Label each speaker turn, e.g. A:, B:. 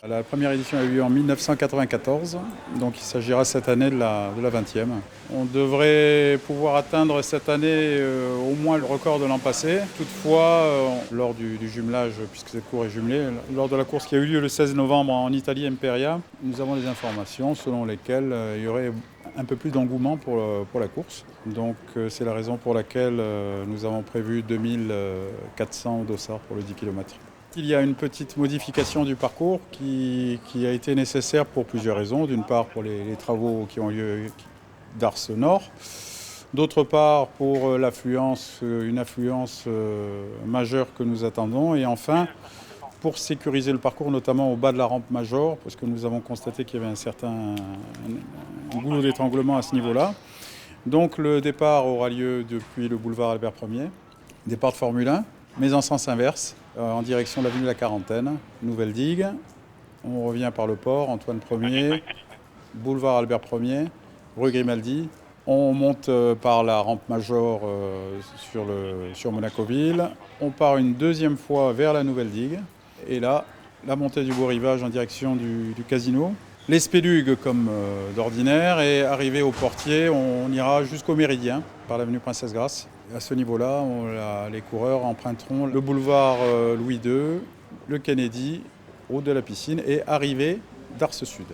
A: La première édition a eu lieu en 1994, donc il s'agira cette année de la 20e. On devrait pouvoir atteindre cette année au moins le record de l'an passé. Toutefois, lors du jumelage, puisque cette course est jumelée, lors de la course qui a eu lieu le 16 novembre en Italie, Imperia, nous avons des informations selon lesquelles il y aurait un peu plus d'engouement pour la course. Donc c'est la raison pour laquelle nous avons prévu 2400 dossards pour le 10 km. Il y a une petite modification du parcours qui a été nécessaire pour plusieurs raisons. D'une part pour les travaux qui ont lieu d'Ars Nord. D'autre part pour l'affluence, une affluence majeure que nous attendons. Et enfin pour sécuriser le parcours, notamment au bas de la rampe Major, parce que nous avons constaté qu'il y avait un goulot d'étranglement à ce niveau-là. Donc le départ aura lieu depuis le boulevard Albert Ier, départ de Formule 1, mais en sens inverse, en direction de l'avenue de la Quarantaine, nouvelle digue. On revient par le port, Antoine Ier, boulevard Albert Ier, rue Grimaldi. On monte par la rampe Major sur Monacoville. On part une deuxième fois vers la nouvelle digue. Et là, la montée du beau rivage en direction du casino. Les spélugues comme d'ordinaire, et arrivé au portier, on ira jusqu'au Méridien par l'avenue Princesse Grasse. À ce niveau-là, les coureurs emprunteront le boulevard Louis II, le Kennedy, route de la piscine et arrivée d'Ars Sud.